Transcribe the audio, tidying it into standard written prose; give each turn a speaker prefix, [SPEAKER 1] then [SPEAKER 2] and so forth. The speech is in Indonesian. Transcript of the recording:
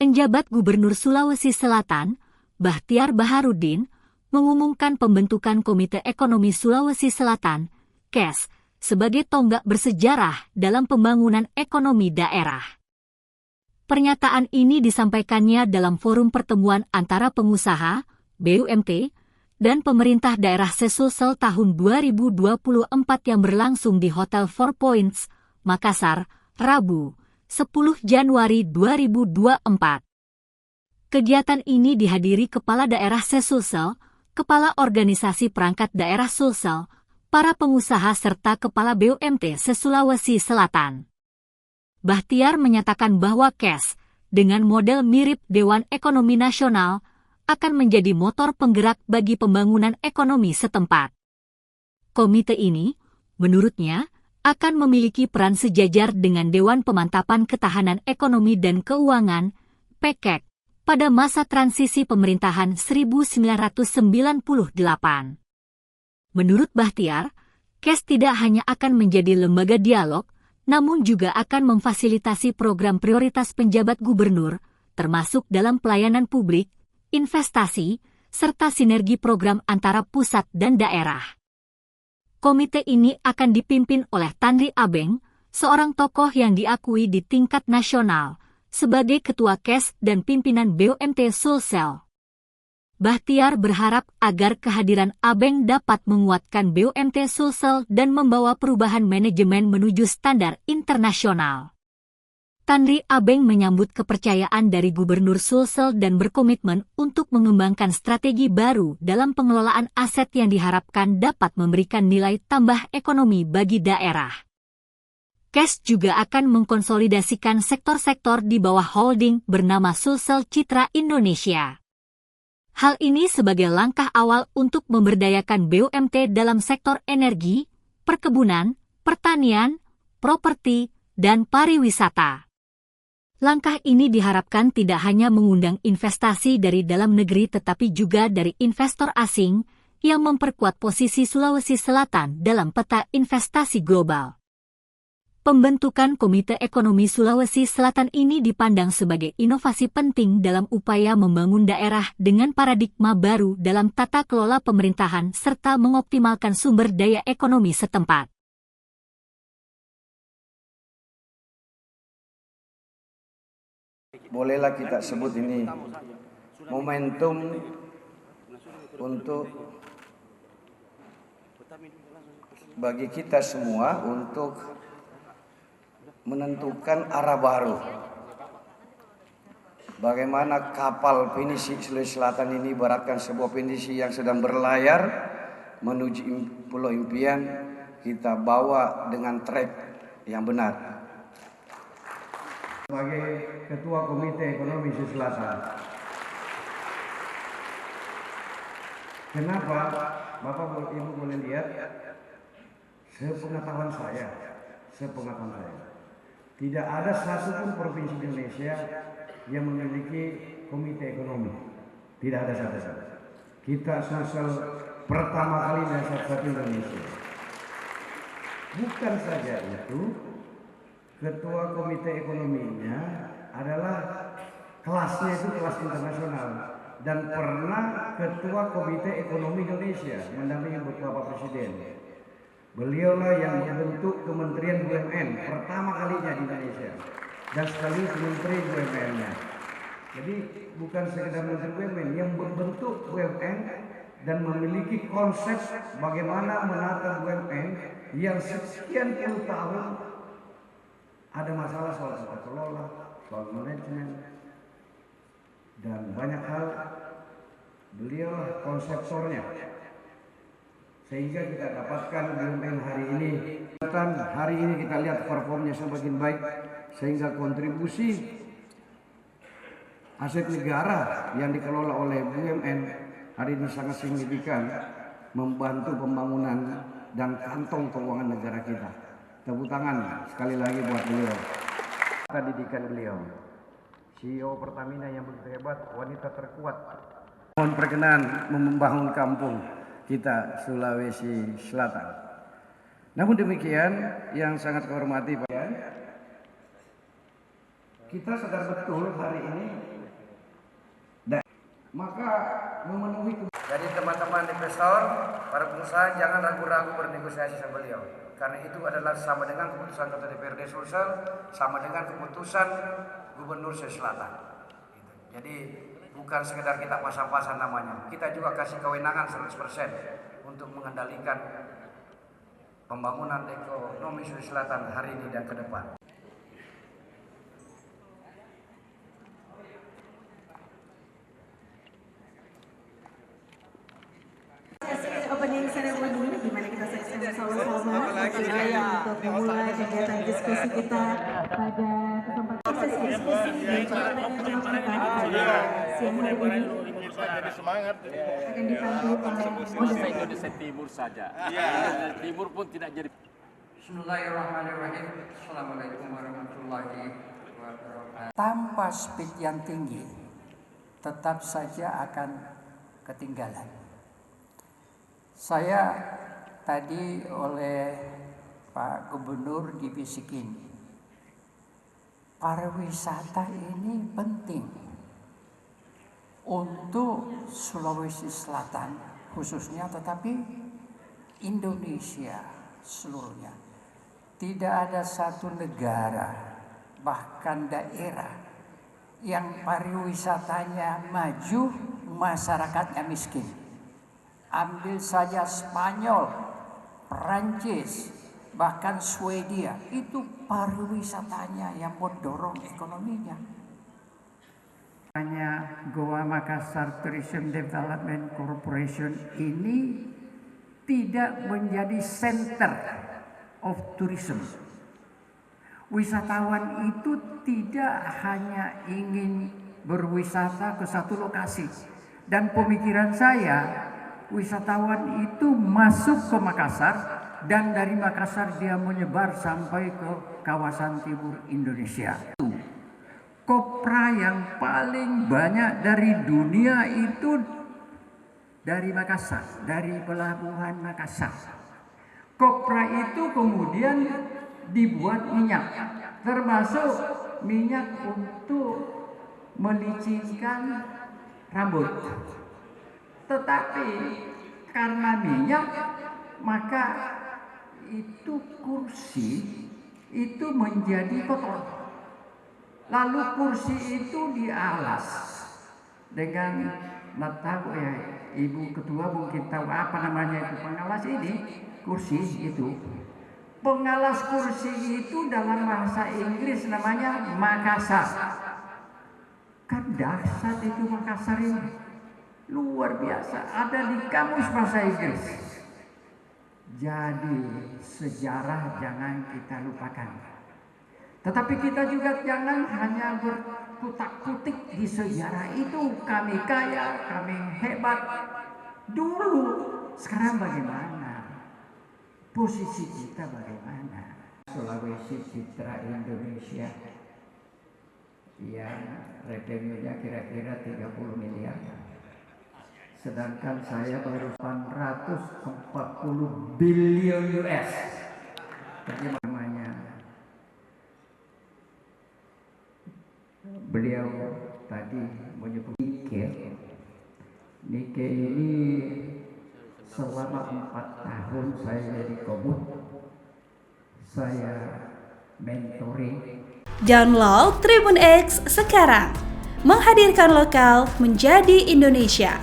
[SPEAKER 1] Penjabat Gubernur Sulawesi Selatan, Bahtiar Baharudin, mengumumkan pembentukan Komite Ekonomi Sulawesi Selatan, KES, sebagai tonggak bersejarah dalam pembangunan ekonomi daerah. Pernyataan ini disampaikannya dalam forum pertemuan antara pengusaha, BUMT, dan pemerintah daerah Sesulsel tahun 2024 yang berlangsung di Hotel Four Points, Makassar, Rabu, 10 Januari 2024. Kegiatan ini dihadiri Kepala Daerah Sesulsel, Kepala Organisasi Perangkat Daerah Sulsel, para pengusaha serta Kepala BUMT se-Sulawesi Selatan. Bahtiar menyatakan bahwa KES, dengan model mirip Dewan Ekonomi Nasional, akan menjadi motor penggerak bagi pembangunan ekonomi setempat. Komite ini, menurutnya, akan memiliki peran sejajar dengan Dewan Pemantapan Ketahanan Ekonomi dan Keuangan, PEKEK, pada masa transisi pemerintahan 1998. Menurut Bahtiar, KES tidak hanya akan menjadi lembaga dialog, namun juga akan memfasilitasi program prioritas penjabat gubernur, termasuk dalam pelayanan publik, investasi, serta sinergi program antara pusat dan daerah. Komite ini akan dipimpin oleh Tanri Abeng, seorang tokoh yang diakui di tingkat nasional, sebagai Ketua KES dan pimpinan BUMT Sulsel. Bahtiar berharap agar kehadiran Abeng dapat menguatkan BUMT Sulsel dan membawa perubahan manajemen menuju standar internasional. Tanri Abeng menyambut kepercayaan dari Gubernur Sulsel dan berkomitmen untuk mengembangkan strategi baru dalam pengelolaan aset yang diharapkan dapat memberikan nilai tambah ekonomi bagi daerah. KES juga akan mengkonsolidasikan sektor-sektor di bawah holding bernama Sulsel Citra Indonesia. Hal ini sebagai langkah awal untuk memberdayakan BUMT dalam sektor energi, perkebunan, pertanian, properti, dan pariwisata. Langkah ini diharapkan tidak hanya mengundang investasi dari dalam negeri tetapi juga dari investor asing yang memperkuat posisi Sulawesi Selatan dalam peta investasi global. Pembentukan Komite Ekonomi Sulawesi Selatan ini dipandang sebagai inovasi penting dalam upaya membangun daerah dengan paradigma baru dalam tata kelola pemerintahan serta mengoptimalkan sumber daya ekonomi setempat.
[SPEAKER 2] Bolehlah kita sebut ini momentum untuk bagi kita semua untuk menentukan arah baru. Bagaimana kapal pinisi Sulawesi Selatan ini ibaratkan sebuah pinisi yang sedang berlayar menuju pulau impian, kita bawa dengan trek yang benar. Sebagai Ketua Komite Ekonomi Sulawesi Selatan, kenapa Bapak Ibu boleh lihat, sepengetahuan saya, tidak ada satupun provinsi Indonesia yang memiliki komite ekonomi. Tidak ada satu. Kita Sulsel pertama kali dan satu-satu Indonesia. Bukan saja itu, ketua komite ekonominya adalah kelasnya itu kelas internasional. Dan pernah ketua komite ekonomi Indonesia mendampingi Bapak Presiden. Beliaulah yang membentuk Kementerian BUMN pertama kalinya di Indonesia dan sekaligus Menteri BUMN-nya. Jadi bukan sekedar Menteri BUMN yang membentuk BUMN dan memiliki konsep bagaimana menata BUMN yang sekian puluh tahun ada masalah soal tata kelola, soal manajemen, dan banyak hal. Beliaulah konseptornya. Sehingga kita dapatkan BUMN hari ini. Hari ini kita lihat performnya semakin baik, sehingga kontribusi aset negara yang dikelola oleh BUMN hari ini sangat signifikan membantu pembangunan dan kantong keuangan negara kita. Tepuk tangan sekali lagi buat beliau. Didikan beliau, CEO Pertamina yang begitu hebat, wanita terkuat. Mohon perkenan membangun kampung kita Sulawesi Selatan. Namun demikian, yang sangat kehormati Pak, kita sadar betul hari ini maka memenuhi. Jadi teman-teman investor, para pengusaha jangan ragu-ragu bernegosiasi sama beliau, karena itu adalah sama dengan keputusan Ketua DPRD Sulsel, sama dengan keputusan Gubernur Sulawesi Selatan. Jadi bukan sekedar kita pasang-pasang namanya, kita juga kasih kewenangan 100% untuk mengendalikan pembangunan ekonomi Sulawesi Selatan hari ini dan ke depan.
[SPEAKER 3] Opening ceremony di mana kita saksikan sama-sama untuk memulai kegiatan diskusi kita pada kesempatan sesi diskusi dan pertanyaan jawab kita pada siang hari ini akan dipandu oleh moderator
[SPEAKER 4] Indonesia Timur saja. Timur pun tidak jadi.
[SPEAKER 5] Bismillahirrahmanirrahim. Assalamualaikum warahmatullahi wabarakatuh.
[SPEAKER 6] Tanpa speed yang tinggi, tetap saja akan ketinggalan. Saya tadi oleh Pak Gubernur dibisikin, pariwisata ini penting untuk Sulawesi Selatan khususnya, tetapi Indonesia seluruhnya. Tidak ada satu negara, bahkan daerah, yang pariwisatanya maju, masyarakatnya miskin. Ambil saja Spanyol, Perancis, bahkan Swedia, itu pariwisatanya yang mendorong ekonominya. Hanya Goa Makassar Tourism Development Corporation ini tidak menjadi center of tourism. Wisatawan itu tidak hanya ingin berwisata ke satu lokasi. Dan pemikiran saya, wisatawan itu masuk ke Makassar dan dari Makassar dia menyebar sampai ke kawasan timur Indonesia. Kopra yang paling banyak dari dunia itu dari Makassar, dari pelabuhan Makassar. Kopra itu kemudian dibuat minyak, termasuk minyak untuk melicinkan rambut. Tetapi karena minyak, maka itu kursi itu menjadi kotor. Lalu kursi itu dialas dengan, nggak tahu ya, Ibu Ketua mungkin tahu apa namanya itu pengalas ini, kursi itu. Pengalas kursi itu dalam bahasa Inggris namanya Makassar. Kan dahsyat itu Makassar ini. Luar biasa, ada di kamus bahasa Inggris. Jadi sejarah jangan kita lupakan. Tetapi kita juga jangan hanya berkutak-kutik di sejarah itu. Kami kaya, kami hebat. Dulu, sekarang bagaimana? Posisi kita bagaimana? Sulawesi Citra Indonesia yang revenue-nya kira-kira 30 miliar. Sedangkan saya baru 840 billion US. Jadi namanya beliau tadi menyebut Nike ini selama 4 tahun saya jadi komut, saya mentoring.
[SPEAKER 7] Download Tribun X sekarang, menghadirkan lokal menjadi Indonesia.